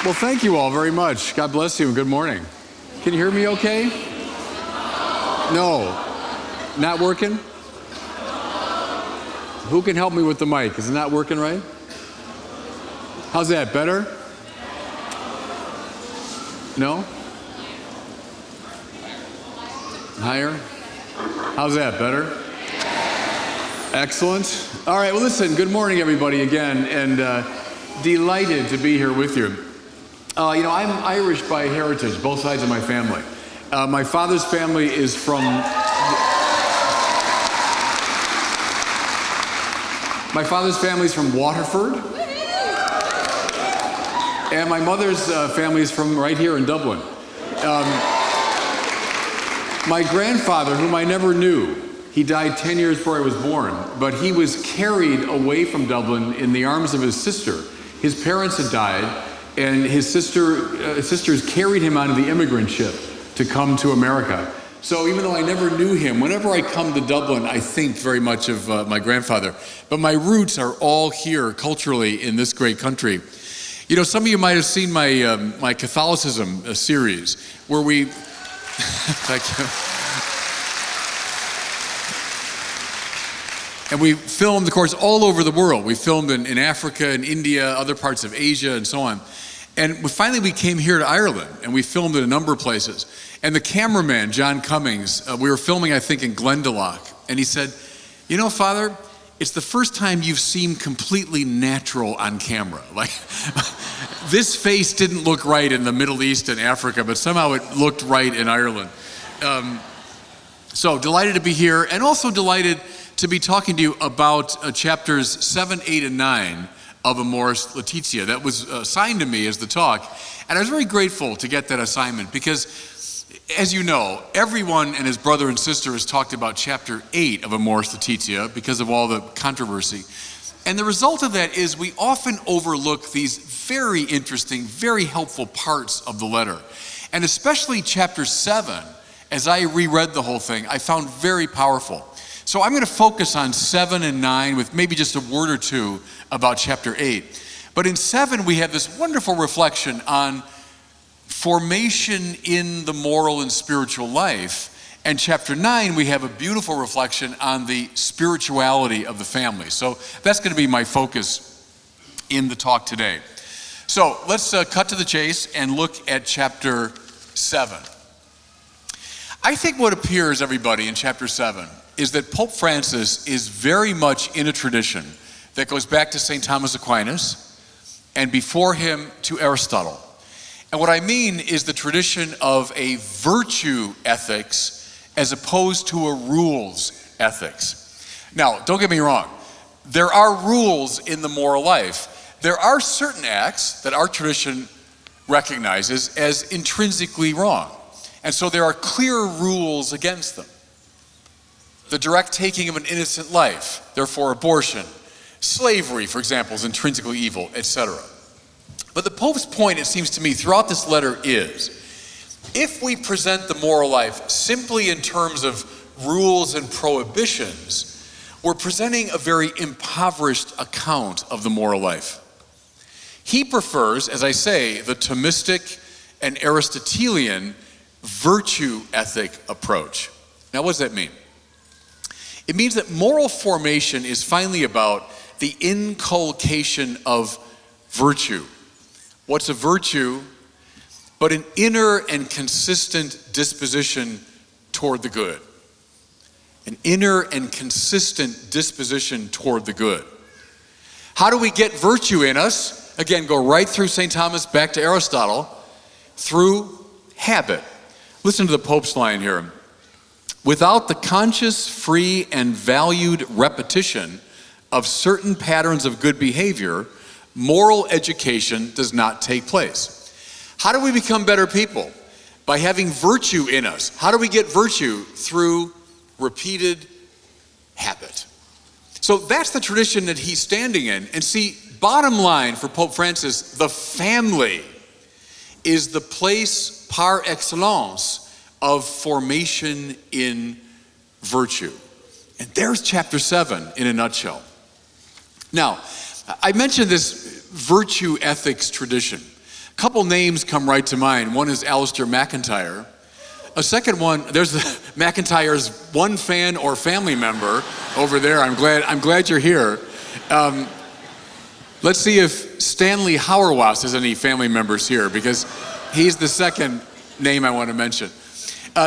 Well, thank you all very much. God bless you and good morning. Can you hear me okay? No. Not working? Who can help me with the mic? Is it not working right? How's that? Better? No? Higher? How's that? Better? Excellent. All right, well, listen, good morning, everybody, again, and delighted to be here with you. I'm Irish by heritage, both sides of my family. My father's family is from... My father's family is from Waterford. And my mother's family is from right here in Dublin. My grandfather, whom I never knew, he died 10 years before I was born, but he was carried away from Dublin in the arms of his sister. His parents had died, and his sisters carried him onto the immigrant ship to come to America. So even though I never knew him, whenever I come to Dublin, I think very much of my grandfather. But my roots are all here culturally in this great country. You know, some of you might have seen my Catholicism series, where we... Thank you. And we filmed, of course, all over the world. We filmed in Africa, in India, other parts of Asia, and so on. And finally, we came here to Ireland, and we filmed in a number of places. And the cameraman, John Cummings, we were filming, I think, in Glendalough. And he said, "You know, Father, it's the first time you've seemed completely natural on camera. Like, this face didn't look right in the Middle East and Africa, but somehow it looked right in Ireland." So delighted to be here, and also delighted to be talking to you about chapters 7, 8, and 9 of Amoris Laetitia. That was assigned to me as the talk, and I was very grateful to get that assignment because, as you know, everyone and his brother and sister has talked about chapter 8 of Amoris Laetitia because of all the controversy. And the result of that is we often overlook these very interesting, very helpful parts of the letter. And especially chapter 7, as I reread the whole thing, I found very powerful. So I'm going to focus on 7 and 9 with maybe just a word or two about chapter 8. But in 7, we have this wonderful reflection on formation in the moral and spiritual life. And chapter 9, we have a beautiful reflection on the spirituality of the family. So that's going to be my focus in the talk today. So let's cut to the chase and look at chapter 7. I think what appears, everybody, in chapter 7 is that Pope Francis is very much in a tradition that goes back to St. Thomas Aquinas and before him to Aristotle. And what I mean is the tradition of a virtue ethics as opposed to a rules ethics. Now, don't get me wrong. There are rules in the moral life. There are certain acts that our tradition recognizes as intrinsically wrong. And so there are clear rules against them. The direct taking of an innocent life, therefore abortion. Slavery, for example, is intrinsically evil, etc. But the Pope's point, it seems to me, throughout this letter is, if we present the moral life simply in terms of rules and prohibitions, we're presenting a very impoverished account of the moral life. He prefers, as I say, the Thomistic and Aristotelian virtue ethic approach. Now, what does that mean? It means that moral formation is finally about the inculcation of virtue. What's a virtue but an inner and consistent disposition toward the good? An inner and consistent disposition toward the good. How do we get virtue in us? Again, go right through St. Thomas back to Aristotle, through habit. Listen to the Pope's line here. Without the conscious, free, and valued repetition of certain patterns of good behavior, moral education does not take place. How do we become better people? By having virtue in us. How do we get virtue? Through repeated habit. So that's the tradition that he's standing in. And see, bottom line for Pope Francis, the family is the place par excellence of formation in virtue. And there's chapter 7 in a nutshell. Now, I mentioned this virtue ethics tradition couple names come right to mind. One is Alistair McIntyre. A second one, there's McIntyre's one fan or family member over there. I'm glad you're here. Let's see if Stanley Hauerwas has any family members here, because he's the second name I want to mention.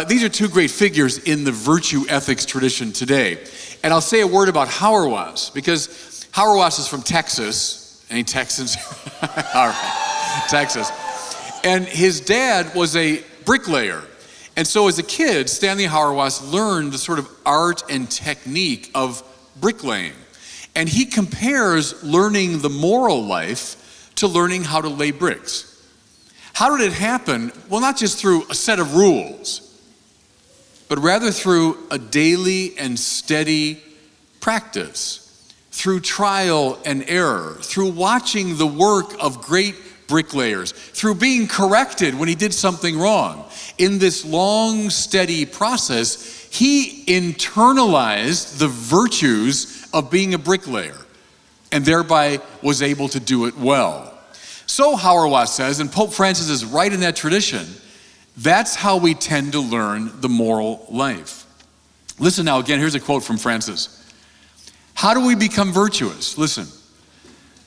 These are two great figures in the virtue ethics tradition today. And I'll say a word about Hauerwas, because Hauerwas is from Texas. Any Texans? All right, Texas. And his dad was a bricklayer. And so as a kid, Stanley Hauerwas learned the sort of art and technique of bricklaying. And he compares learning the moral life to learning how to lay bricks. How did it happen? Well, not just through a set of rules, but rather through a daily and steady practice, through trial and error, through watching the work of great bricklayers, through being corrected when he did something wrong. In this long, steady process, he internalized the virtues of being a bricklayer and thereby was able to do it well. So Hauerwas says, and Pope Francis is right in that tradition, that's how we tend to learn the moral life. Listen now, again, here's a quote from Francis. How do we become virtuous? Listen.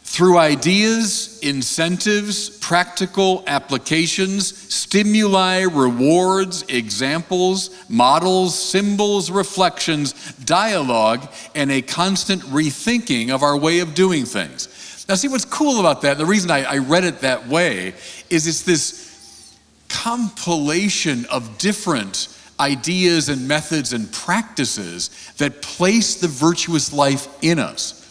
Through ideas, incentives, practical applications, stimuli, rewards, examples, models, symbols, reflections, dialogue, and a constant rethinking of our way of doing things. Now see, what's cool about that, the reason I read it that way, is it's this compilation of different ideas and methods and practices that place the virtuous life in us.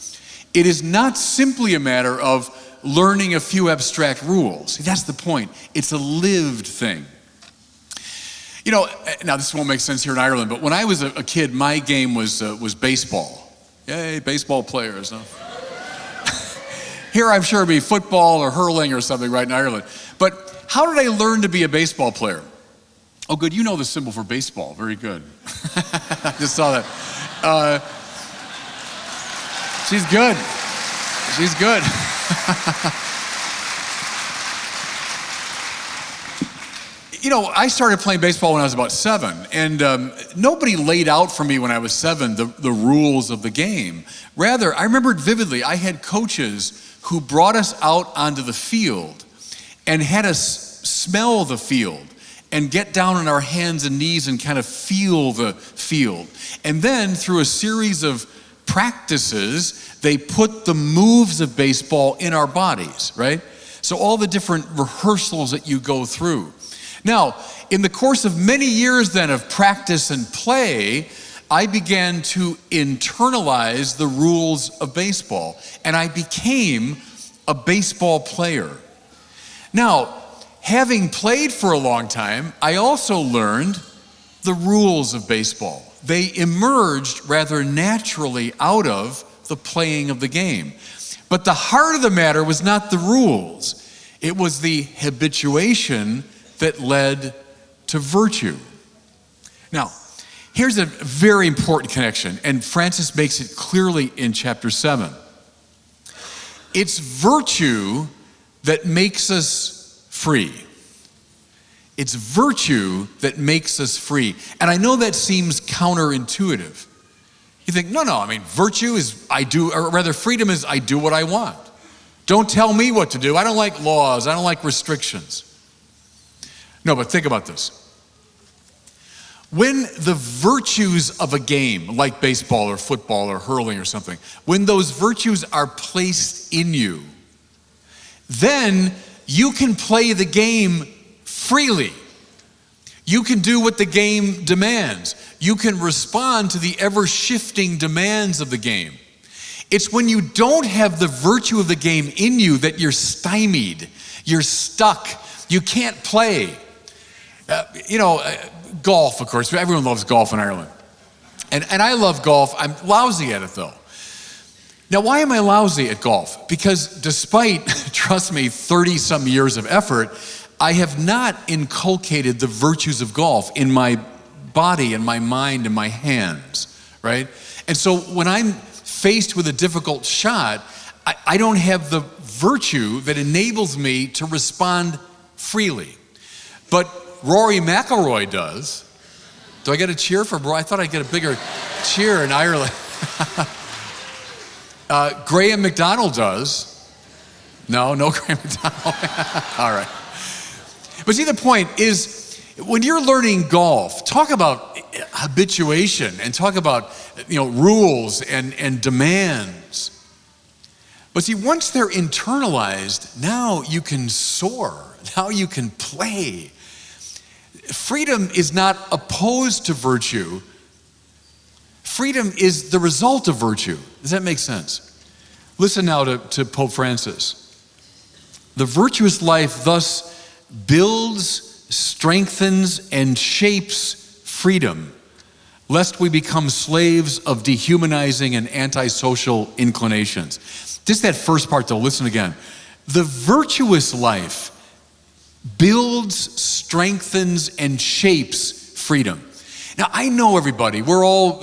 It is not simply a matter of learning a few abstract rules. See, that's the point. It's a lived thing. You know, now this won't make sense here in Ireland, but when I was a kid, my game was baseball. Yay, baseball players. Huh? Here I'm sure it'd be football or hurling or something right in Ireland. But how did I learn to be a baseball player? Oh, good, you know the symbol for baseball. Very good. I just saw that. She's good. She's good. You know, I started playing baseball when I was about 7, and nobody laid out for me when I was 7 the rules of the game. Rather, I remembered vividly, I had coaches who brought us out onto the field and had us smell the field and get down on our hands and knees and kind of feel the field. And then through a series of practices, they put the moves of baseball in our bodies, right? So all the different rehearsals that you go through. Now, in the course of many years then of practice and play, I began to internalize the rules of baseball, and I became a baseball player. Now, having played for a long time, I also learned the rules of baseball. They emerged rather naturally out of the playing of the game. But the heart of the matter was not the rules. It was the habituation that led to virtue. Now, here's a very important connection, and Francis makes it clearly in chapter 7. It's virtue that makes us free. It's virtue that makes us free. And I know that seems counterintuitive. You think, no, I mean, virtue is freedom is I do what I want. Don't tell me what to do. I don't like laws. I don't like restrictions. No, but think about this. When the virtues of a game, like baseball or football or hurling or something, when those virtues are placed in you, then you can play the game freely. You can do what the game demands. You can respond to the ever-shifting demands of the game. It's when you don't have the virtue of the game in you that you're stymied, you're stuck, you can't play. Golf, of course, everyone loves golf in Ireland. And I love golf. I'm lousy at it though. Now, why am I lousy at golf? Because despite, trust me, 30 some years of effort, I have not inculcated the virtues of golf in my body and my mind and my hands, right? And so when I'm faced with a difficult shot, I don't have the virtue that enables me to respond freely. But Rory McIlroy does. Do I get a cheer for Rory? I thought I'd get a bigger cheer in Ireland. Graham McDonald does. No Graham McDonald. All right. But see, the point is, when you're learning golf, talk about habituation and talk about rules and demands. But see, once they're internalized, now you can soar. Now you can play. Freedom is not opposed to virtue. Freedom is the result of virtue. Does that make sense? Listen now to Pope Francis. The virtuous life thus builds, strengthens, and shapes freedom, lest we become slaves of dehumanizing and antisocial inclinations. Just that first part though, listen again. The virtuous life builds, strengthens, and shapes freedom. Now, I know everybody, we're all,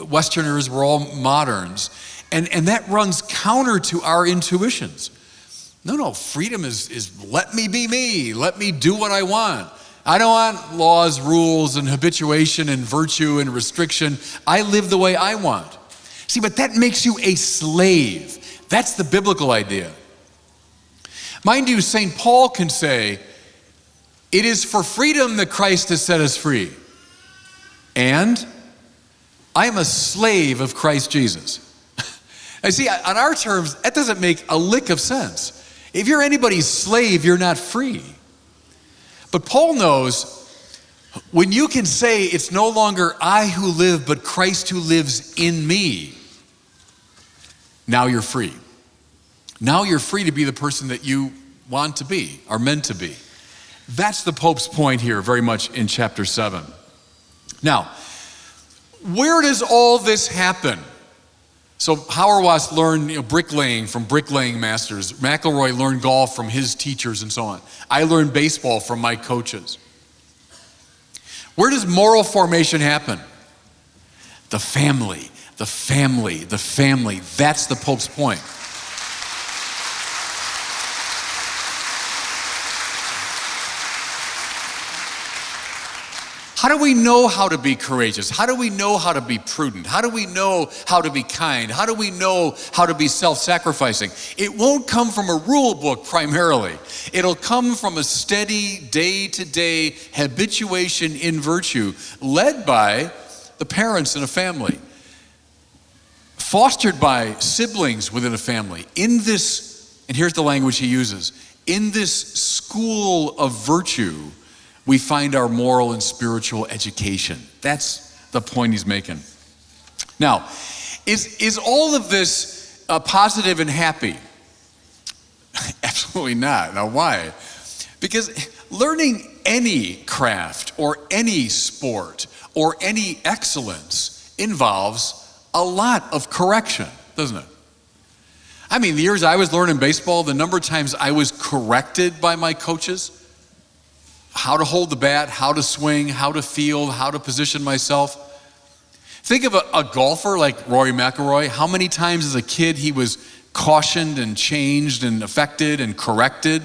Westerners, we're all moderns, and that runs counter to our intuitions. No, freedom is let me be me, let me do what I want. I don't want laws, rules, and habituation, and virtue, and restriction. I live the way I want. See, but that makes you a slave. That's the biblical idea. Mind you, St. Paul can say, it is for freedom that Christ has set us free. And I am a slave of Christ Jesus. I see, on our terms, that doesn't make a lick of sense. If you're anybody's slave, you're not free. But Paul knows, when you can say it's no longer I who live, but Christ who lives in me, now you're free. Now you're free to be the person that you want to be, are meant to be. That's the Pope's point here, very much in chapter 7. Now, where does all this happen? So Hauerwas learned bricklaying from bricklaying masters. McIlroy learned golf from his teachers and so on. I learned baseball from my coaches. Where does moral formation happen? The family. That's the Pope's point. How do we know how to be courageous? How do we know how to be prudent? How do we know how to be kind? How do we know how to be self-sacrificing? It won't come from a rule book primarily. It'll come from a steady, day-to-day habituation in virtue led by the parents in a family, fostered by siblings within a family. In this, and here's the language he uses, in this school of virtue, we find our moral and spiritual education. That's the point he's making. Now, is all of this positive and happy? Absolutely not. Now, why? Because learning any craft or any sport or any excellence involves a lot of correction, doesn't it? I mean, the years I was learning baseball, the number of times I was corrected by my coaches, how to hold the bat, how to swing, how to field, how to position myself. Think of a golfer like Rory McIlroy. How many times as a kid he was cautioned and changed and affected and corrected?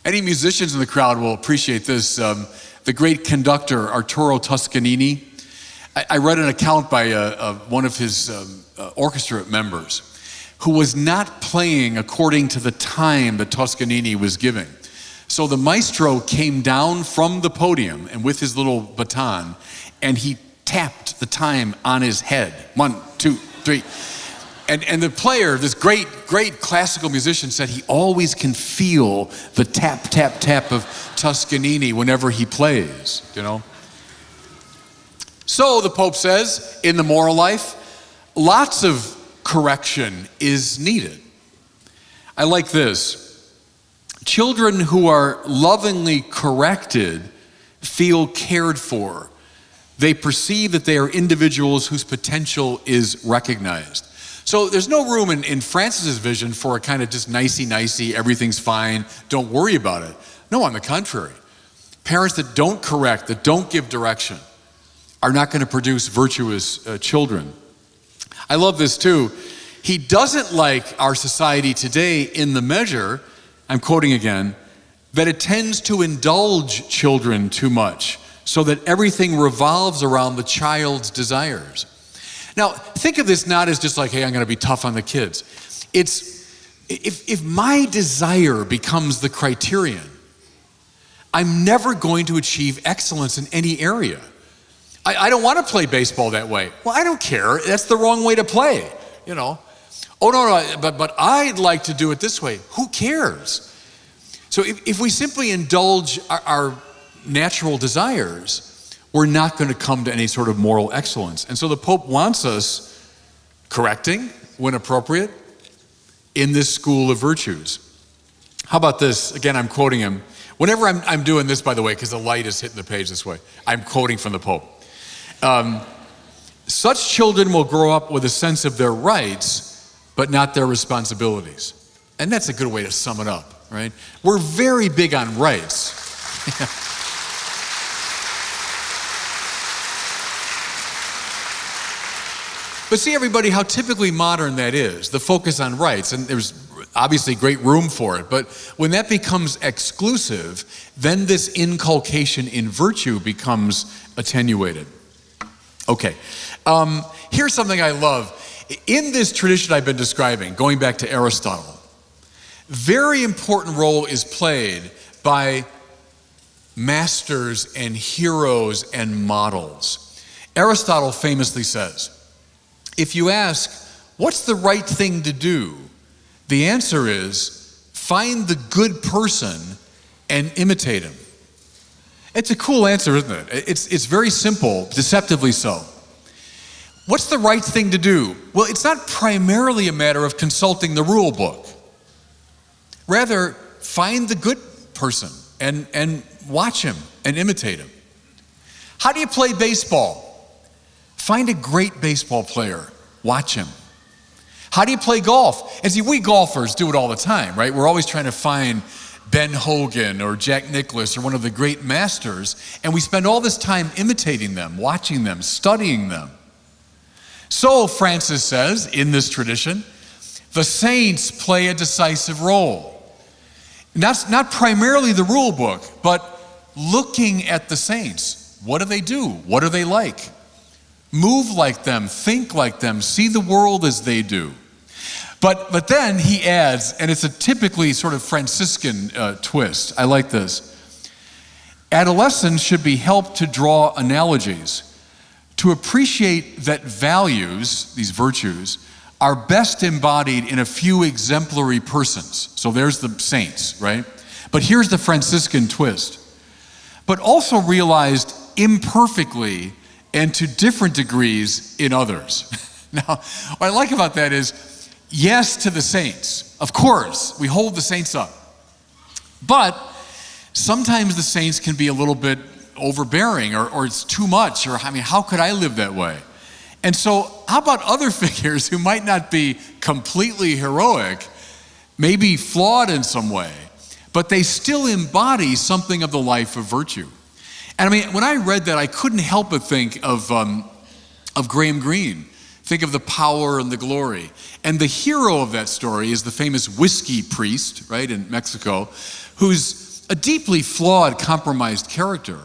Any musicians in the crowd will appreciate this. The great conductor, Arturo Toscanini. I read an account by one of his orchestra members who was not playing according to the time that Toscanini was giving. So the maestro came down from the podium and with his little baton, and he tapped the time on his head. 1, 2, 3. And the player, this great classical musician, said he always can feel the tap, tap, tap of Toscanini whenever he plays, So the Pope says, in the moral life, lots of correction is needed. I like this. Children who are lovingly corrected feel cared for. They perceive that they are individuals whose potential is recognized. So there's no room in Francis's vision for a kind of just nicey, everything's fine, don't worry about it. No, on the contrary. Parents that don't correct, that don't give direction, are not going to produce virtuous children. I love this too. He doesn't like our society today in the measure, I'm quoting again, that it tends to indulge children too much so that everything revolves around the child's desires. Now, think of this not as just like, hey, I'm going to be tough on the kids. It's, if my desire becomes the criterion, I'm never going to achieve excellence in any area. I don't want to play baseball that way. Well, I don't care. That's the wrong way to play, you know. Oh, no, but I'd like to do it this way. Who cares? So if we simply indulge our natural desires, we're not going to come to any sort of moral excellence. And so the Pope wants us correcting, when appropriate, in this school of virtues. How about this? Again, I'm quoting him. Whenever I'm doing this, by the way, because the light is hitting the page this way, I'm quoting from the Pope. Such children will grow up with a sense of their rights, but not their responsibilities. And that's a good way to sum it up, right? We're very big on rights. But see, everybody, how typically modern that is, the focus on rights. And there's obviously great room for it. But when that becomes exclusive, then this inculcation in virtue becomes attenuated. Okay, here's something I love. In this tradition I've been describing, going back to Aristotle, very important role is played by masters and heroes and models. Aristotle famously says, if you ask, what's the right thing to do? The answer is, find the good person and imitate him. It's a cool answer, isn't it? It's very simple, deceptively so. What's the right thing to do? Well, it's not primarily a matter of consulting the rule book. Rather, find the good person and watch him and imitate him. How do you play baseball? Find a great baseball player, watch him. How do you play golf? And see, we golfers do it all the time, right? We're always trying to find Ben Hogan or Jack Nicklaus or one of the great masters, and we spend all this time imitating them, watching them, studying them. So, Francis says, in this tradition, the saints play a decisive role. And that's not primarily the rule book, but looking at the saints. What do they do? What are they like? Move like them, think like them, see the world as they do. But then he adds, and it's a typically sort of Franciscan twist. I like this. Adolescents should be helped to draw analogies, to appreciate that values, these virtues, are best embodied in a few exemplary persons. So there's the saints, right? But here's the Franciscan twist. But also realized imperfectly and to different degrees in others. Now, what I like about that is, yes to the saints. Of course, we hold the saints up. But sometimes the saints can be a little bit overbearing or it's too much, or I mean, how could I live that way? And so how about other figures who might not be completely heroic, maybe flawed in some way, but they still embody something of the life of virtue? And I mean, when I read that, I couldn't help but think of Graham Greene. Think of the power and the glory. And the hero of that story is the famous whiskey priest, right, in Mexico, who's a deeply flawed, compromised character,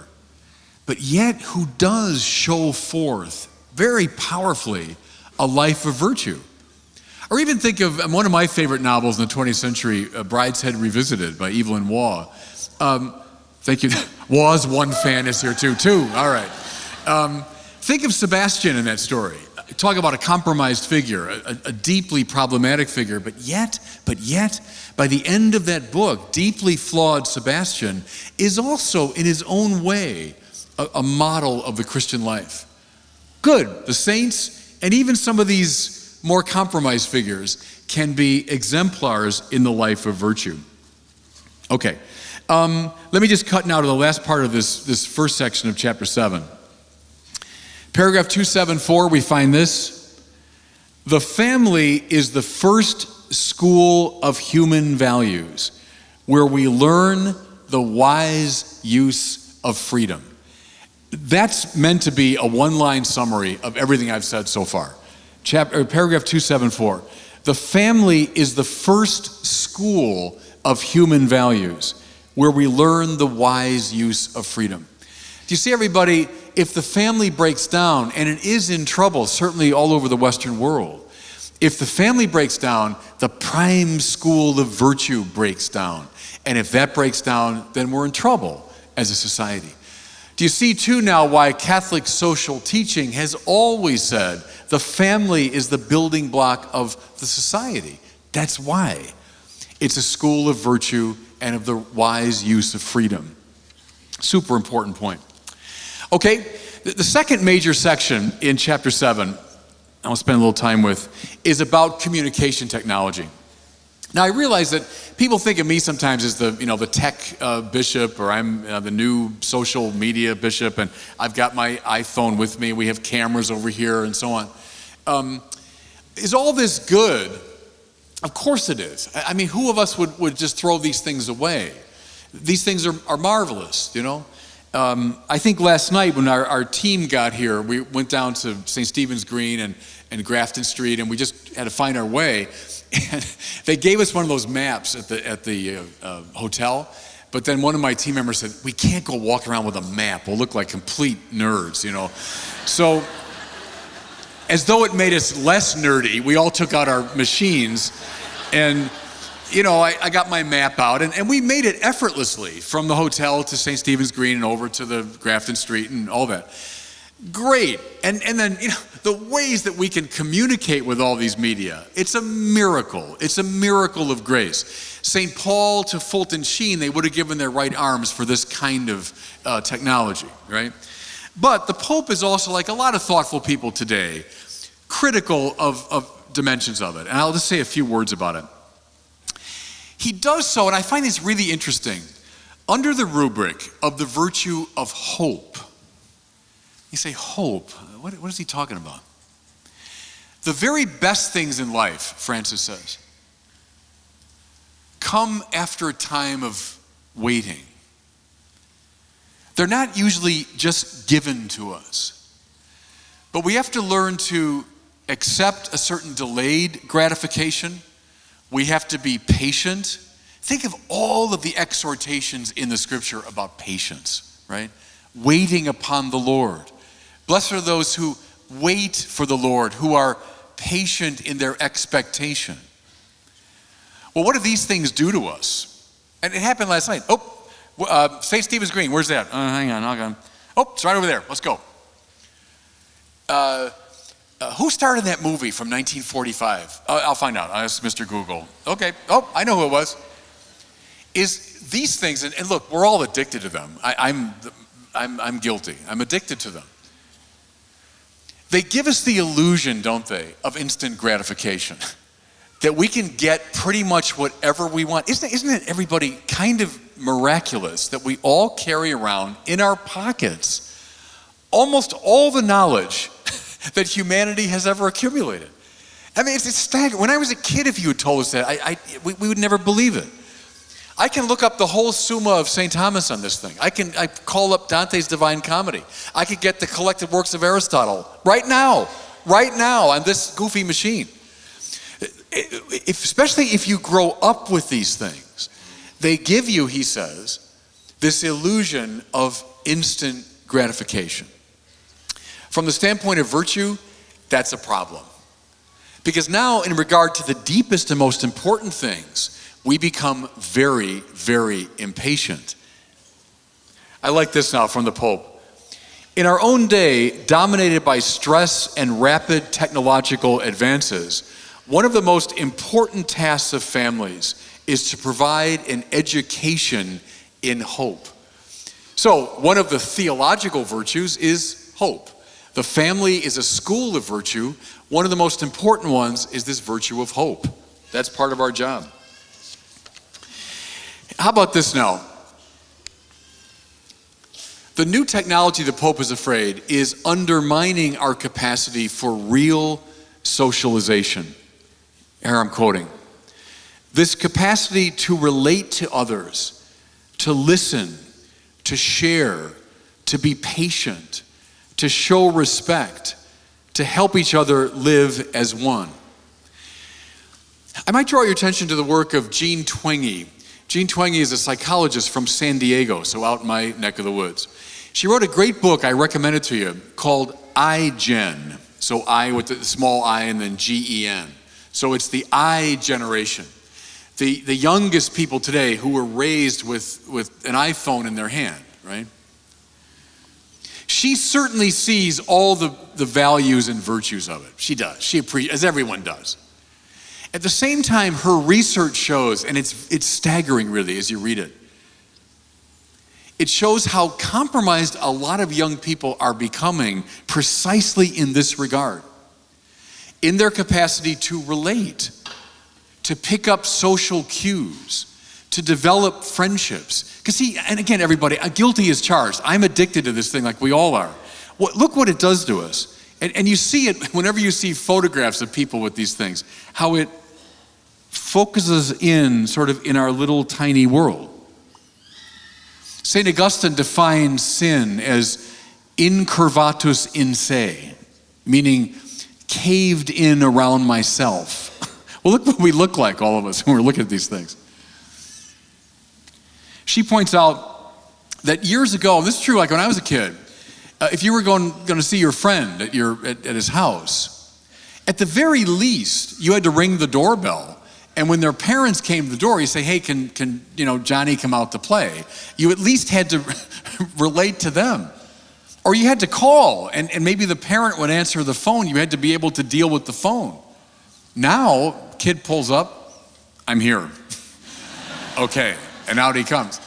but yet who does show forth very powerfully a life of virtue. Or even think of one of my favorite novels in the 20th century, Brideshead Revisited by Evelyn Waugh. Thank you. Waugh's one fan is here too. All right. Think of Sebastian in that story. Talk about a compromised figure, a deeply problematic figure, but yet, by the end of that book, deeply flawed Sebastian is also, in his own way, a model of the Christian life. Good, the saints, and even some of these more compromised figures can be exemplars in the life of virtue. Okay, let me just cut now to the last part of this first section of chapter 7. Paragraph 274, we find this. The family is the first school of human values, where we learn the wise use of freedom. That's meant to be a one-line summary of everything I've said so far. Paragraph 274. The family is the first school of human values where we learn the wise use of freedom. Do you see, everybody, if the family breaks down, and it is in trouble, certainly all over the Western world, if the family breaks down, the prime school of virtue breaks down. And if that breaks down, then we're in trouble as a society. Do you see, too, now why Catholic social teaching has always said the family is the building block of the society? That's why. It's a school of virtue and of the wise use of freedom. Super important point. Okay, the second major section in chapter 7, I want to spend a little time with, is about communication technology. Now, I realize that people think of me sometimes as the tech bishop, or I'm the new social media bishop, and I've got my iPhone with me. We have cameras over here and so on. Is all this good? Of course it is. I mean, who of us would just throw these things away? These things are marvelous, you know. I think last night when our team got here, we went down to St. Stephen's Green and Grafton Street, and we just had to find our way. And they gave us one of those maps at the hotel, but then one of my team members said, "We can't go walk around with a map. We'll look like complete nerds, you know." So, as though it made us less nerdy, we all took out our machines, and you know, I got my map out, and we made it effortlessly from the hotel to St. Stephen's Green and over to the Grafton Street and all that. Great. And then, you know, the ways that we can communicate with all these media, it's a miracle. It's a miracle of grace. St. Paul to Fulton Sheen, they would have given their right arms for this kind of technology, right? But the Pope is also, like a lot of thoughtful people today, critical of dimensions of it. And I'll just say a few words about it. He does so, and I find this really interesting, under the rubric of the virtue of hope. You say, hope? What is he talking about? The very best things in life, Francis says, come after a time of waiting. They're not usually just given to us, but we have to learn to accept a certain delayed gratification. We have to be patient. Think of all of the exhortations in the scripture about patience, right? Waiting upon the Lord. Blessed are those who wait for the Lord, who are patient in their expectation. Well, what do these things do to us? And it happened last night. St. Stephen's Green, where's that? Hang on. Oh, it's right over there. Let's go. Who starred in that movie from 1945? I'll find out. I'll ask Mr. Google. Okay. Oh, I know who it was. Is these things, and look, we're all addicted to them. I'm guilty. I'm addicted to them. They give us the illusion, don't they, of instant gratification. That we can get pretty much whatever we want. Isn't it, everybody, kind of miraculous that we all carry around in our pockets almost all the knowledge that humanity has ever accumulated? I mean, it's staggering. When I was a kid, if you had told us that, we would never believe it. I can look up the whole Summa of St. Thomas on this thing. I call up Dante's Divine Comedy. I could get the collected works of Aristotle right now on this goofy machine. Especially if you grow up with these things, they give you, he says, this illusion of instant gratification. From the standpoint of virtue, that's a problem. Because now, in regard to the deepest and most important things, we become very, very impatient. I like this now from the Pope. In our own day, dominated by stress and rapid technological advances, one of the most important tasks of families is to provide an education in hope. So, one of the theological virtues is hope. The family is a school of virtue. One of the most important ones is this virtue of hope. That's part of our job. How about this now? The new technology, the Pope is afraid, is undermining our capacity for real socialization. Here I'm quoting. This capacity to relate to others, to listen, to share, to be patient, to show respect, to help each other live as one. I might draw your attention to the work of Jean Twenge. Jean Twenge is a psychologist from San Diego, so out in my neck of the woods. She wrote a great book, I recommend it to you, called iGen. So I with the small I and then Gen. So it's the I generation. The youngest people today who were raised with an iPhone in their hand, right? She certainly sees all the values and virtues of it. She does. She appreciates, as everyone does. At the same time, her research shows, and it's staggering really as you read it, it shows how compromised a lot of young people are becoming precisely in this regard. In their capacity to relate, to pick up social cues, to develop friendships. Because see, and again, everybody, guilty as charged. I'm addicted to this thing like we all are. Look what it does to us. And you see it whenever you see photographs of people with these things, how it focuses in sort of in our little tiny world. St. Augustine defines sin as incurvatus in se, meaning caved in around myself. Well, look what we look like, all of us, when we're looking at these things. She points out that years ago, and this is true like when I was a kid, if you were going to see your friend at his house, at the very least, you had to ring the doorbell. And when their parents came to the door, you say, hey, can Johnny come out to play? You at least had to relate to them. Or you had to call, and maybe the parent would answer the phone. You had to be able to deal with the phone. Now, kid pulls up, I'm here. Okay, and out he comes.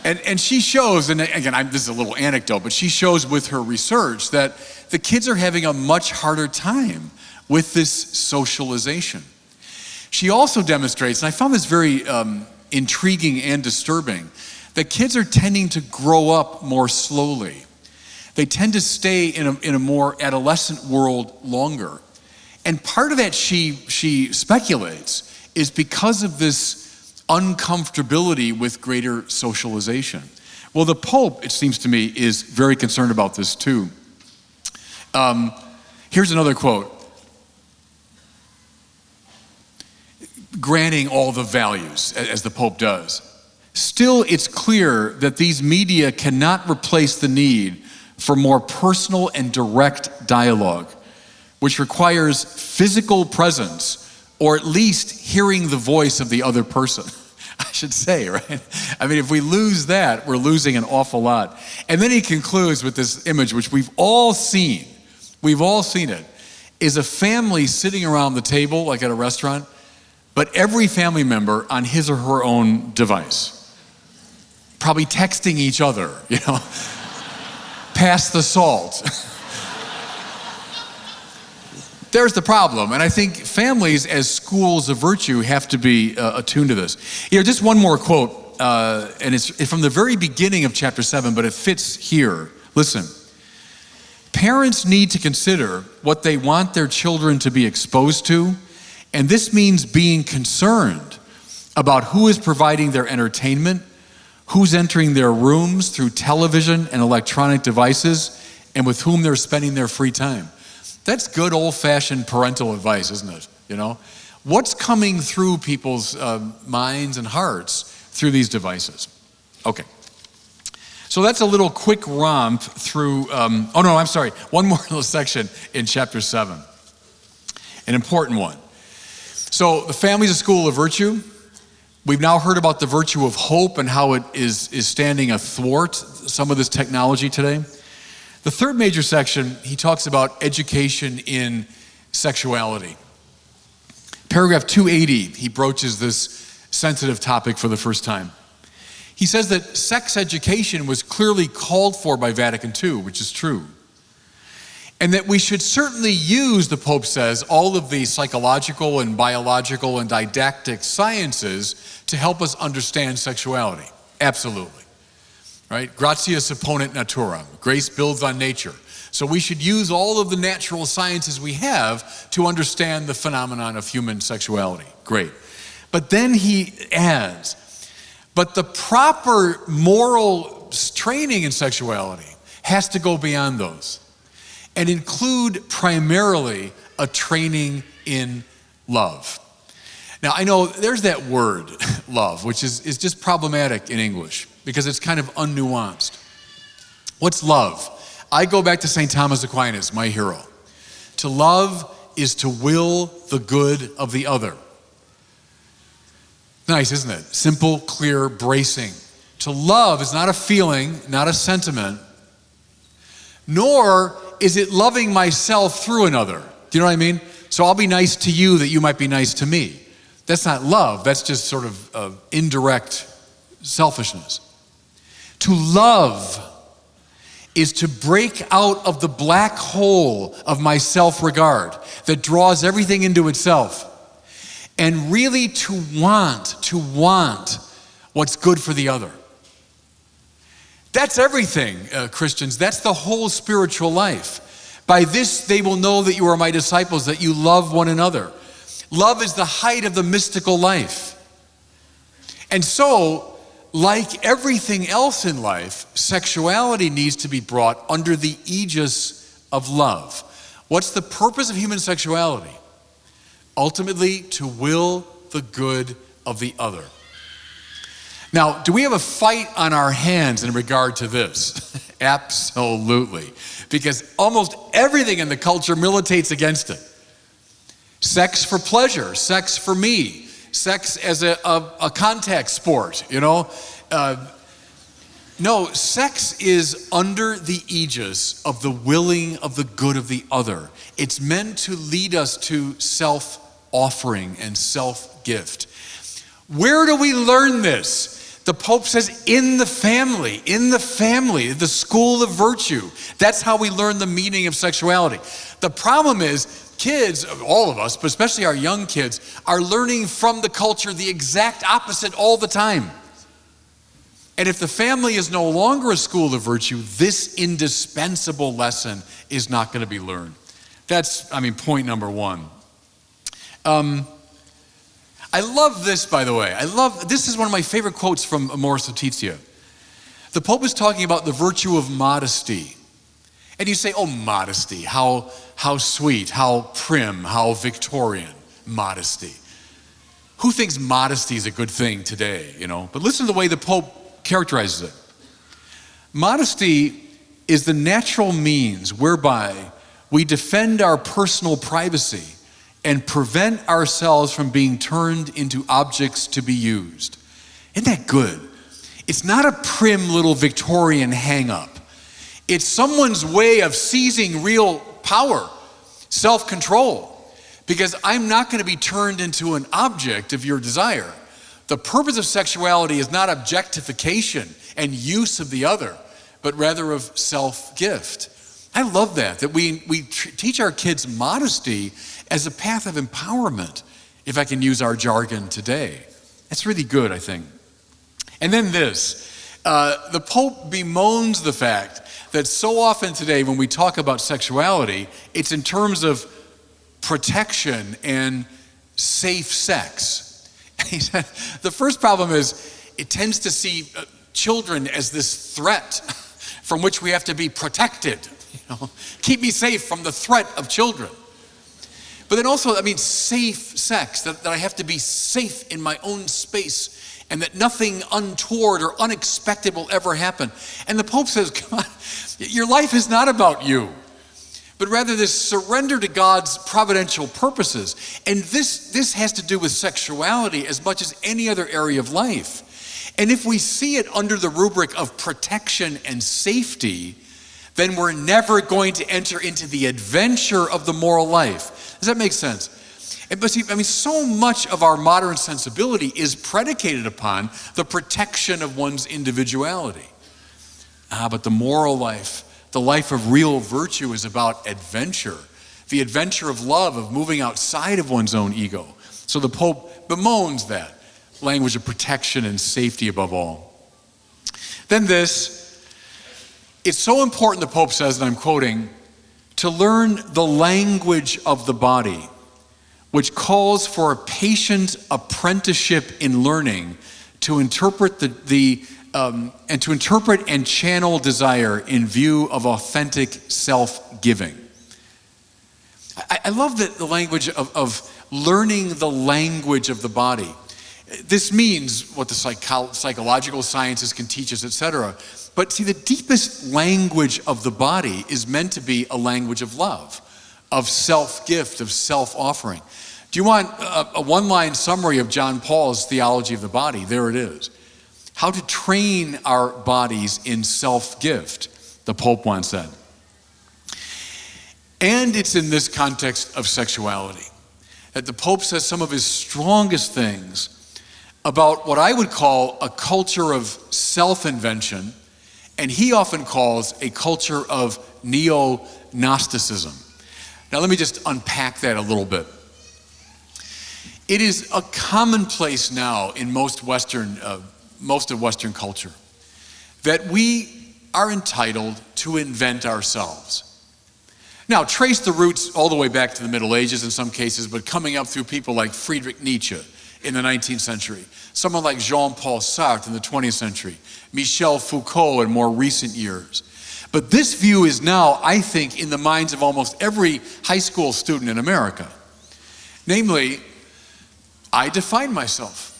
And she shows, and again, this is a little anecdote, but she shows with her research that the kids are having a much harder time with this socialization. She also demonstrates, and I found this very intriguing and disturbing, that kids are tending to grow up more slowly. They tend to stay in a more adolescent world longer. And part of that, she speculates, is because of this uncomfortability with greater socialization. Well, the Pope, it seems to me, is very concerned about this too. Here's another quote. Granting all the values, as the Pope does, still it's clear that these media cannot replace the need for more personal and direct dialogue, which requires physical presence, or at least hearing the voice of the other person. I should say, right? I mean, if we lose that, we're losing an awful lot. And then he concludes with this image, which we've all seen it, is a family sitting around the table, like at a restaurant, but every family member on his or her own device. Probably texting each other, pass the salt. There's the problem, and I think families as schools of virtue have to be attuned to this. Just one more quote, and it's from the very beginning of chapter 7, but it fits here. Listen, parents need to consider what they want their children to be exposed to, and this means being concerned about who is providing their entertainment, who's entering their rooms through television and electronic devices, and with whom they're spending their free time. That's good old-fashioned parental advice, isn't it? What's coming through people's minds and hearts through these devices? Okay. So that's a little quick romp through, one more little section in chapter 7. An important one. So the family's a school of virtue. We've now heard about the virtue of hope and how it is standing athwart some of this technology today. The third major section, he talks about education in sexuality. Paragraph 280, he broaches this sensitive topic for the first time. He says that sex education was clearly called for by Vatican II, which is true. And that we should certainly use, the Pope says, all of the psychological and biological and didactic sciences to help us understand sexuality. Absolutely. Right? Gratia supponent natura. Grace builds on nature. So we should use all of the natural sciences we have to understand the phenomenon of human sexuality. Great. But then he adds, but the proper moral training in sexuality has to go beyond those and include primarily a training in love. Now, I know there's that word, love, which is just problematic in English because it's kind of unnuanced. What's love? I go back to St. Thomas Aquinas, my hero. To love is to will the good of the other. Nice, isn't it? Simple, clear, bracing. To love is not a feeling, not a sentiment, nor is it loving myself through another. Do you know what I mean? So I'll be nice to you that you might be nice to me. That's not love. That's just sort of indirect selfishness. To love is to break out of the black hole of my self-regard that draws everything into itself and really to want what's good for the other. That's everything, Christians. That's the whole spiritual life. By this they will know that you are my disciples, that you love one another. Love is the height of the mystical life. And so, like everything else in life, sexuality needs to be brought under the aegis of love. What's the purpose of human sexuality? Ultimately, to will the good of the other. Now, do we have a fight on our hands in regard to this? Absolutely. Because almost everything in the culture militates against it. Sex for pleasure, sex for me, sex as a contact sport, you know. No, sex is under the aegis of the willing of the good of the other. It's meant to lead us to self-offering and self-gift. Where do we learn this? The Pope says in the family, the school of virtue. That's how we learn the meaning of sexuality. The problem is, kids, all of us, but especially our young kids, are learning from the culture the exact opposite all the time. And if the family is no longer a school of virtue, this indispensable lesson is not going to be learned. That's, point number one. I love this, by the way. This is one of my favorite quotes from Amoris Laetitia. The Pope is talking about the virtue of modesty. And you say, oh, modesty, how sweet, how prim, how Victorian, modesty. Who thinks modesty is a good thing today, you know? But listen to the way the Pope characterizes it. Modesty is the natural means whereby we defend our personal privacy and prevent ourselves from being turned into objects to be used. Isn't that good? It's not a prim little Victorian hang-up. It's someone's way of seizing real power, self-control, because I'm not going to be turned into an object of your desire. The purpose of sexuality is not objectification and use of the other, but rather of self-gift. I love that we teach our kids modesty as a path of empowerment, if I can use our jargon today. That's really good, I think. And then this, the Pope bemoans the fact that so often today when we talk about sexuality, it's in terms of protection and safe sex. And he said, the first problem is it tends to see children as this threat from which we have to be protected. You know, keep me safe from the threat of children. But then also, safe sex, that I have to be safe in my own space and that nothing untoward or unexpected will ever happen. And the Pope says, come on, your life is not about you, but rather this surrender to God's providential purposes. And this has to do with sexuality as much as any other area of life. And if we see it under the rubric of protection and safety, then we're never going to enter into the adventure of the moral life. Does that make sense? But see, so much of our modern sensibility is predicated upon the protection of one's individuality. But the moral life, the life of real virtue, is about adventure, the adventure of love, of moving outside of one's own ego. So the Pope bemoans that language of protection and safety above all. Then this, it's so important, the Pope says, and I'm quoting, to learn the language of the body, which calls for a patient apprenticeship in learning to interpret and channel desire in view of authentic self-giving. I love the language of learning the language of the body. This means what the psychological sciences can teach us, etc. But see, the deepest language of the body is meant to be a language of love, of self-gift, of self-offering. Do you want a one-line summary of John Paul's theology of the body? There it is. How to train our bodies in self-gift, the Pope once said. And it's in this context of sexuality that the Pope says some of his strongest things about what I would call a culture of self-invention, and he often calls a culture of neo-Gnosticism. Now let me just unpack that a little bit. It is a commonplace now in most of Western culture that we are entitled to invent ourselves. Now, trace the roots all the way back to the Middle Ages in some cases, but coming up through people like Friedrich Nietzsche in the 19th century, someone like Jean-Paul Sartre in the 20th century, Michel Foucault in more recent years. But this view is now, I think, in the minds of almost every high school student in America. Namely, I define myself.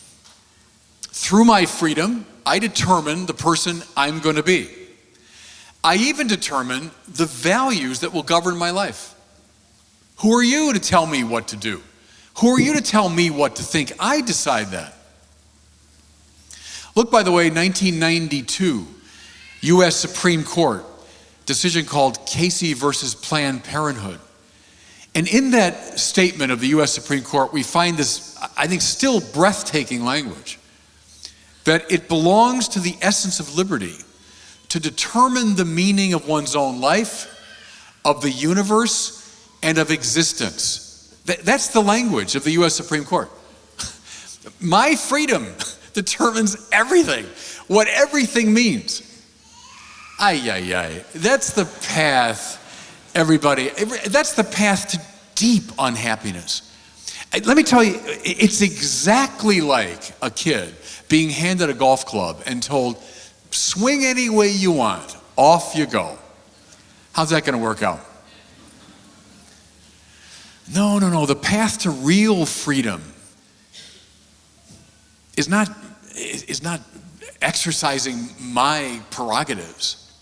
Through my freedom, I determine the person I'm going to be. I even determine the values that will govern my life. Who are you to tell me what to do? Who are you to tell me what to think? I decide that. Look, by the way, 1992, U.S. Supreme Court, decision called Casey versus Planned Parenthood. And in that statement of the U.S. Supreme Court, we find this, I think, still breathtaking language, that it belongs to the essence of liberty to determine the meaning of one's own life, of the universe, and of existence. That's the language of the U.S. Supreme Court. My freedom determines everything, what everything means. That's the path, everybody. That's the path to deep unhappiness. Let me tell you, it's exactly like a kid being handed a golf club and told, swing any way you want, off you go. How's that going to work out? No. The path to real freedom is not exercising my prerogatives,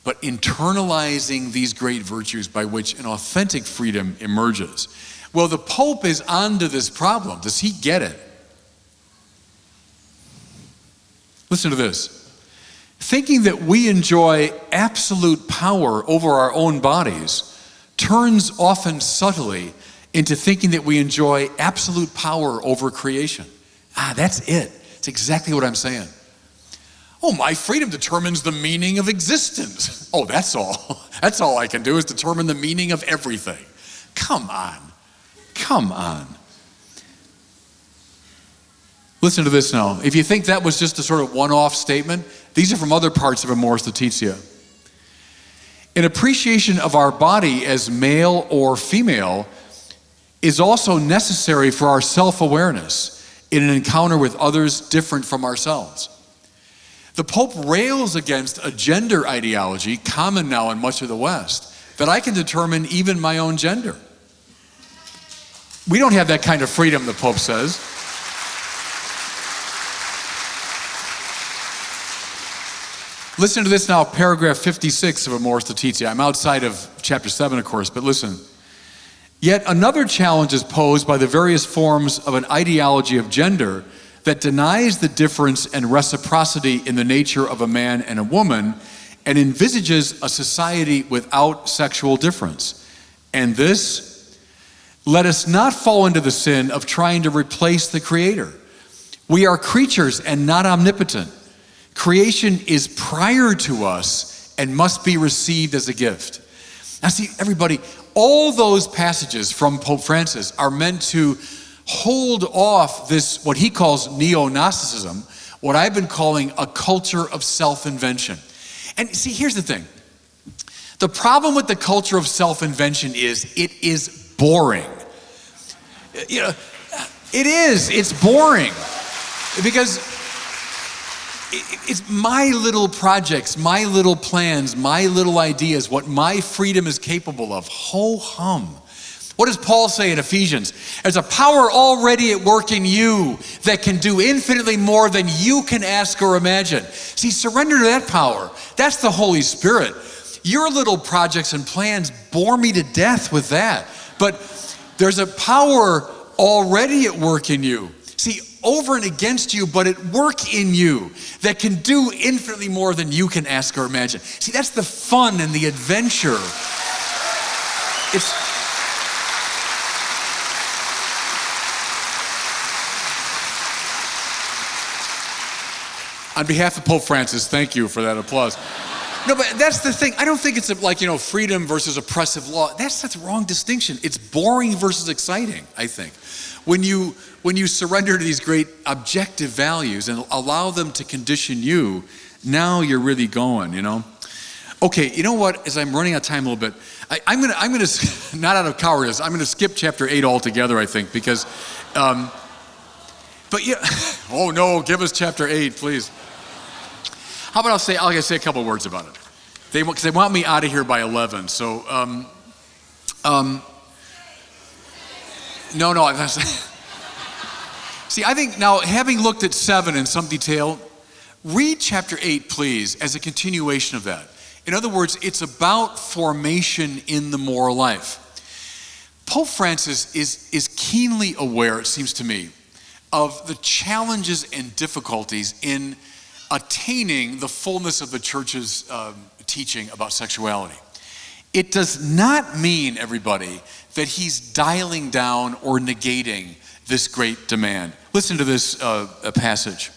but internalizing these great virtues by which an authentic freedom emerges. Well, the Pope is onto this problem. Does he get it? Listen to this. Thinking that we enjoy absolute power over our own bodies turns often subtly into thinking that we enjoy absolute power over creation. That's it. It's exactly what I'm saying. Oh, my freedom determines the meaning of existence. Oh, that's all. That's all I can do is determine the meaning of everything. Come on. Listen to this now. If you think that was just a sort of one-off statement, these are from other parts of Amoris Laetitia. An appreciation of our body as male or female is also necessary for our self-awareness in an encounter with others different from ourselves. The Pope rails against a gender ideology common now in much of the West, that I can determine even my own gender. We don't have that kind of freedom, the Pope says. Listen to this now, paragraph 56 of Amoris Laetitia. I'm outside of chapter 7, of course, but listen. Yet another challenge is posed by the various forms of an ideology of gender that denies the difference and reciprocity in the nature of a man and a woman and envisages a society without sexual difference. And this, let us not fall into the sin of trying to replace the Creator. We are creatures and not omnipotent. Creation is prior to us and must be received as a gift. Now see, everybody, all those passages from Pope Francis are meant to hold off this, what he calls neo-Gnosticism, what I've been calling a culture of self-invention. And see, here's the thing. The problem with the culture of self-invention is it is boring. You know, it's boring. Because It's my little projects, my little plans, my little ideas, what my freedom is capable of. Ho-hum. What does Paul say in Ephesians? There's a power already at work in you that can do infinitely more than you can ask or imagine. See, surrender to that power. That's the Holy Spirit. Your little projects and plans bore me to death with that. But there's a power already at work in you. See, over and against you, but at work in you that can do infinitely more than you can ask or imagine. See, that's the fun and the adventure. It's on behalf of Pope Francis, thank you for that applause. No, but that's the thing. I don't think it's like, freedom versus oppressive law. That's the wrong distinction. It's boring versus exciting, I think. When you surrender to these great objective values and allow them to condition you, now you're really going, Okay, you know what? As I'm running out of time a little bit, I'm gonna not out of cowardice, I'm gonna skip chapter 8 altogether, I think, because, but yeah, oh no, give us chapter 8, please. How about I'll say a couple words about it. Because they want me out of here by 11. So, no. See, I think now, having looked at 7 in some detail, read chapter 8, please, as a continuation of that. In other words, it's about formation in the moral life. Pope Francis is keenly aware, it seems to me, of the challenges and difficulties in attaining the fullness of the church's teaching about sexuality. It does not mean, everybody, that he's dialing down or negating this great demand. Listen to this passage.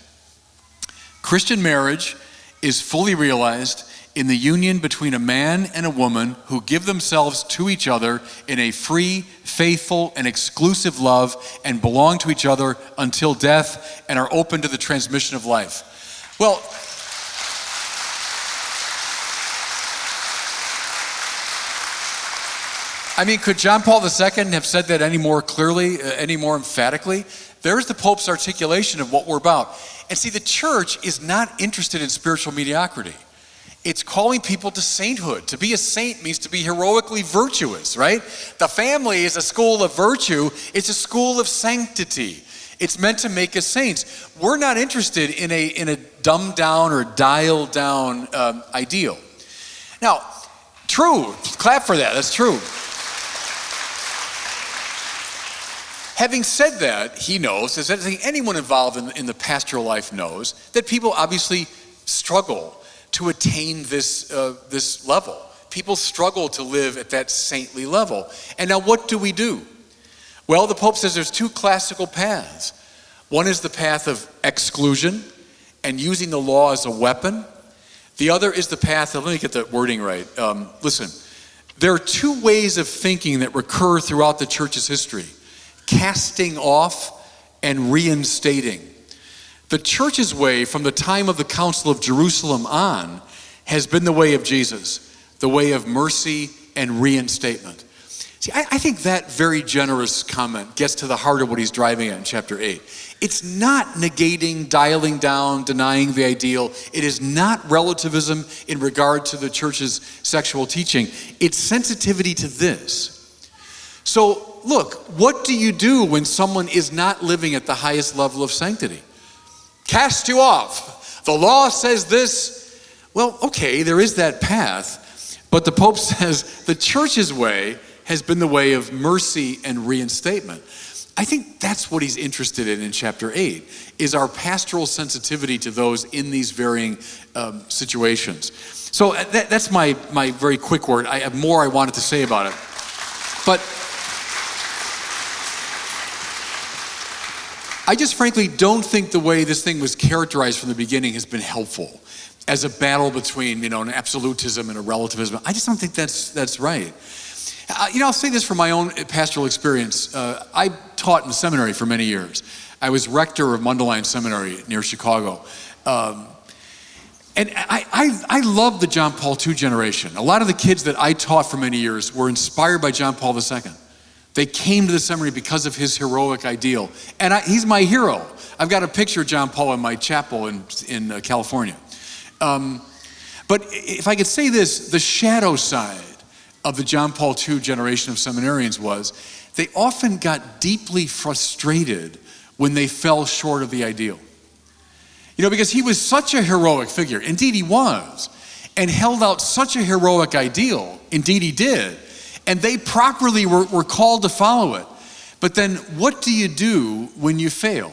Christian marriage is fully realized in the union between a man and a woman who give themselves to each other in a free, faithful, and exclusive love and belong to each other until death and are open to the transmission of life. Well, could John Paul II have said that any more clearly, any more emphatically? There's the Pope's articulation of what we're about. And see, the church is not interested in spiritual mediocrity. It's calling people to sainthood. To be a saint means to be heroically virtuous, right? The family is a school of virtue. It's a school of sanctity. It's meant to make us saints. We're not interested in a dumbed down or dialed down ideal. Now, true, clap for that, that's true. Having said that, he knows, as anyone involved in the pastoral life knows, that people obviously struggle to attain this level. People struggle to live at that saintly level. And now what do? Well, the Pope says there's 2 classical paths. One is the path of exclusion and using the law as a weapon. The other is the path of, let me get the wording right. Listen, there are 2 ways of thinking that recur throughout the church's history: casting off and reinstating. The church's way from the time of the Council of Jerusalem on has been the way of Jesus, the way of mercy and reinstatement. See, I think that very generous comment gets to the heart of what he's driving at in chapter 8. It's not negating, dialing down, denying the ideal. It is not relativism in regard to the church's sexual teaching. It's sensitivity to this. So, look, what do you do when someone is not living at the highest level of sanctity? Cast you off. The law says this. Well, okay, there is that path, but the Pope says the church's way has been the way of mercy and reinstatement. I think that's what he's interested in chapter 8, is our pastoral sensitivity to those in these varying situations. So that's my very quick word. I have more I wanted to say about it. But I just frankly don't think the way this thing was characterized from the beginning has been helpful as a battle between, an absolutism and a relativism. I just don't think that's right. I'll say this from my own pastoral experience. I taught in the seminary for many years. I was rector of Mundelein Seminary near Chicago. And I love the John Paul II generation. A lot of the kids that I taught for many years were inspired by John Paul II. They came to the seminary because of his heroic ideal. And he's my hero. I've got a picture of John Paul in my chapel in California. But if I could say this, the shadow side of the John Paul II generation of seminarians was they often got deeply frustrated when they fell short of the ideal. Because he was such a heroic figure. Indeed, he was. And held out such a heroic ideal. Indeed, he did. And they properly were called to follow it. But then what do you do when you fail?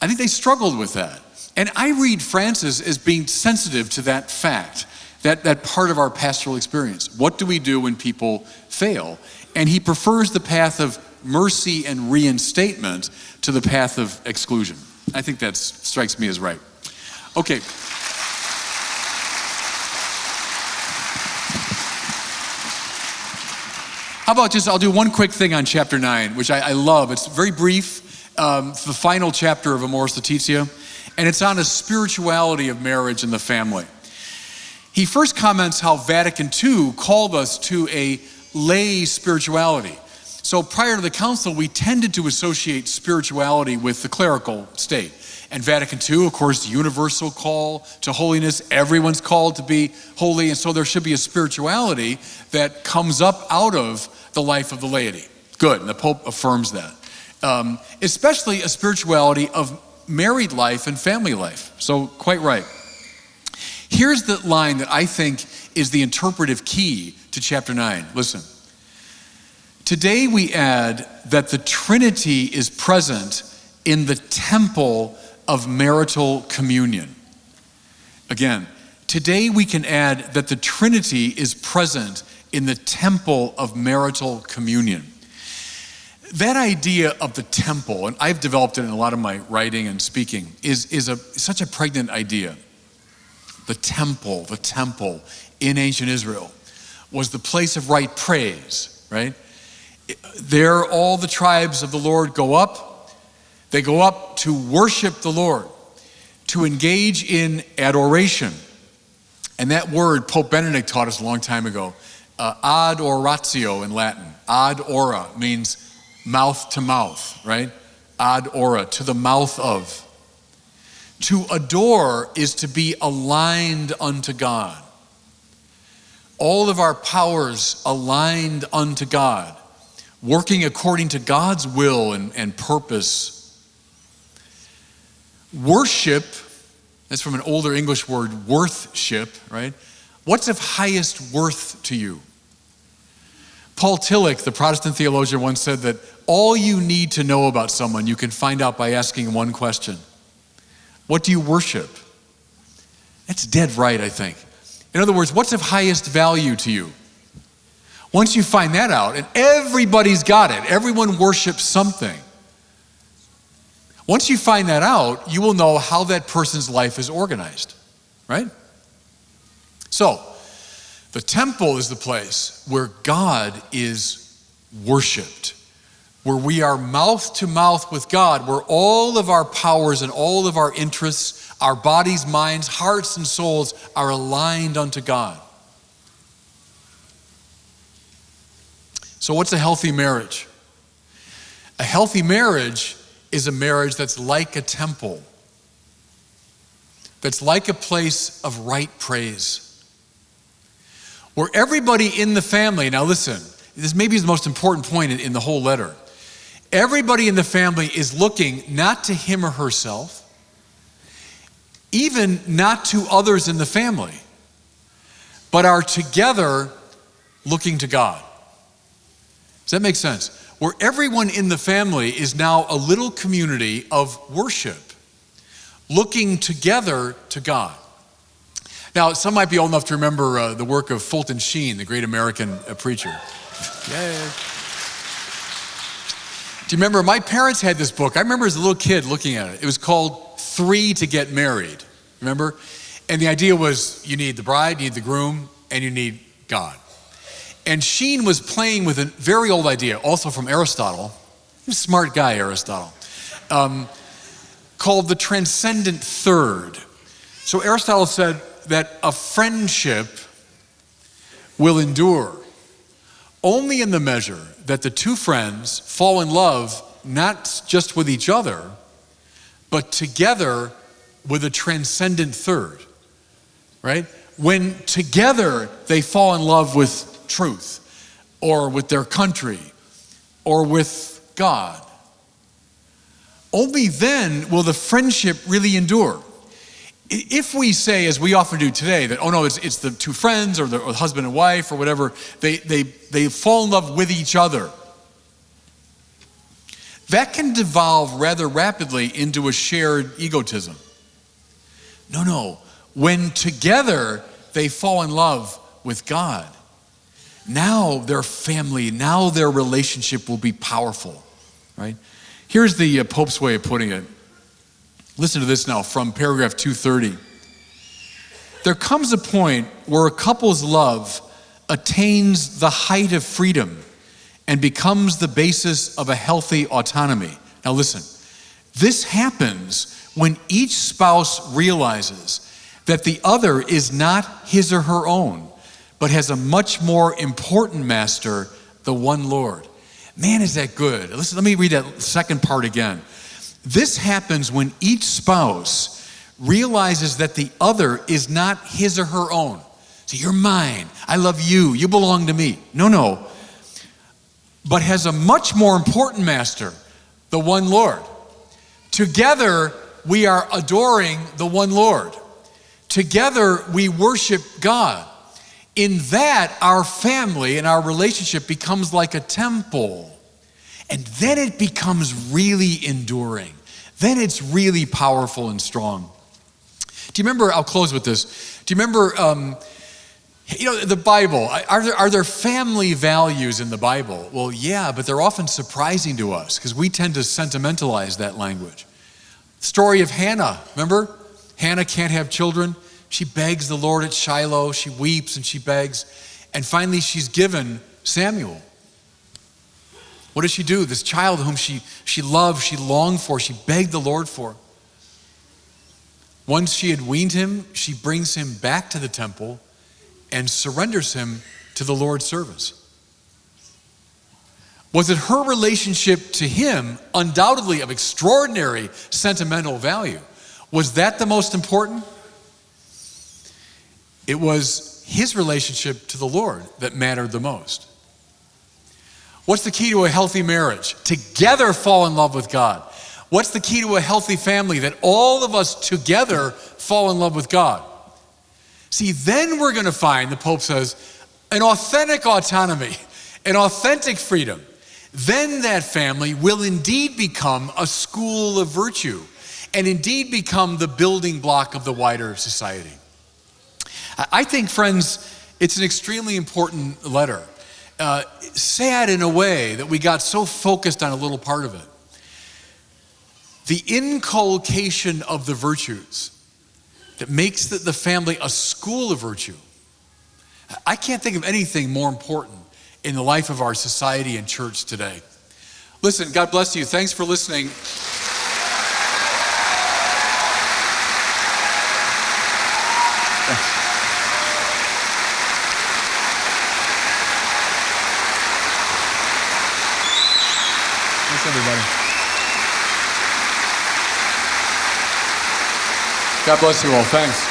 I think they struggled with that. And I read Francis as being sensitive to that fact, that part of our pastoral experience. What do we do when people fail? And he prefers the path of mercy and reinstatement to the path of exclusion. I think that strikes me as right. Okay. How about I'll do one quick thing on chapter 9, which I love. It's very brief. It's the final chapter of Amoris Laetitia, and it's on a spirituality of marriage and the family. He first comments how Vatican II called us to a lay spirituality. So prior to the council, we tended to associate spirituality with the clerical state. And Vatican II, of course, the universal call to holiness. Everyone's called to be holy. And so there should be a spirituality that comes up out of the life of the laity. Good, and the Pope affirms that. Especially a spirituality of married life and family life. So quite right. Here's the line that I think is the interpretive key to chapter 9. Listen. Today we add that the Trinity is present in the temple of marital communion. Again, today we can add that the Trinity is present in the temple of marital communion. That idea of the temple, and I've developed it in a lot of my writing and speaking, is such a pregnant idea. The temple in ancient Israel was the place of right praise, right? There, all the tribes of the Lord go up. They go up to worship the Lord, to engage in adoration. And that word, Pope Benedict taught us a long time ago, ad oratio in Latin. Ad ora means mouth to mouth, right? Ad ora, to the mouth of. To adore is to be aligned unto God. All of our powers aligned unto God, working according to God's will and purpose. Worship, that's from an older English word, worthship, right? What's of highest worth to you? Paul Tillich, the Protestant theologian, once said that all you need to know about someone you can find out by asking one question. What do you worship? That's dead right, I think. In other words, what's of highest value to you? Once you find that out, and everybody's got it, everyone worships something. Once you find that out, you will know how that person's life is organized, right? So, the temple is the place where God is worshiped, where we are mouth to mouth with God, where all of our powers and all of our interests, our bodies, minds, hearts, and souls are aligned unto God. So what's a healthy marriage? A healthy marriage is a marriage that's like a temple, that's like a place of right praise, where everybody in the family, now listen, this maybe is the most important point in the whole letter. Everybody in the family is looking not to him or herself, even not to others in the family, but are together looking to God. Does that make sense? Where everyone in the family is now a little community of worship, looking together to God. Now, some might be old enough to remember the work of Fulton Sheen, the great American preacher. Yay. Do you remember, my parents had this book. I remember as a little kid looking at it. It was called 3 to Get Married, remember? And the idea was you need the bride, you need the groom, and you need God. And Sheen was playing with a very old idea, also from Aristotle. He was a smart guy, Aristotle, called the transcendent third. So Aristotle said that a friendship will endure only in the measure that the two friends fall in love not just with each other, but together with a transcendent third, right? When together they fall in love with truth, or with their country, or with God, only then will the friendship really endure. If we say, as we often do today, that, oh no, it's the two friends or the husband and wife or whatever, they fall in love with each other, that can devolve rather rapidly into a shared egotism. No. When together they fall in love with God, now their family, now their relationship will be powerful, right? Here's the Pope's way of putting it. Listen to this now from paragraph 230. There comes a point where a couple's love attains the height of freedom and becomes the basis of a healthy autonomy. Now listen, this happens when each spouse realizes that the other is not his or her own, but has a much more important master, the one Lord. Man, is that good. Listen, let me read that second part again. This happens when each spouse realizes that the other is not his or her own. So you're mine, I love you, you belong to me. No. But has a much more important master, the one Lord. Together, we are adoring the one Lord. Together, we worship God. In that, our family and our relationship becomes like a temple. And then it becomes really enduring. Then it's really powerful and strong. Do you remember, I'll close with this. Do you remember, the Bible, are there family values in the Bible? Well, yeah, but they're often surprising to us because we tend to sentimentalize that language. Story of Hannah, remember? Hannah can't have children. She begs the Lord at Shiloh. She weeps and she begs. And finally she's given Samuel. What does she do? This child whom she loved, she longed for, she begged the Lord for. Once she had weaned him, she brings him back to the temple and surrenders him to the Lord's service. Was it her relationship to him, undoubtedly of extraordinary sentimental value? Was that the most important? It was his relationship to the Lord that mattered the most. What's the key to a healthy marriage? Together fall in love with God. What's the key to a healthy family? That all of us together fall in love with God. See, then we're going to find, the Pope says, an authentic autonomy, an authentic freedom. Then that family will indeed become a school of virtue and indeed become the building block of the wider society. I think, friends, it's an extremely important letter. Sad in a way that we got so focused on a little part of it. The inculcation of the virtues that makes the family a school of virtue. I can't think of anything more important in the life of our society and church today. Listen, God bless you. Thanks for listening. Thanks, everybody. God bless you all. Thanks.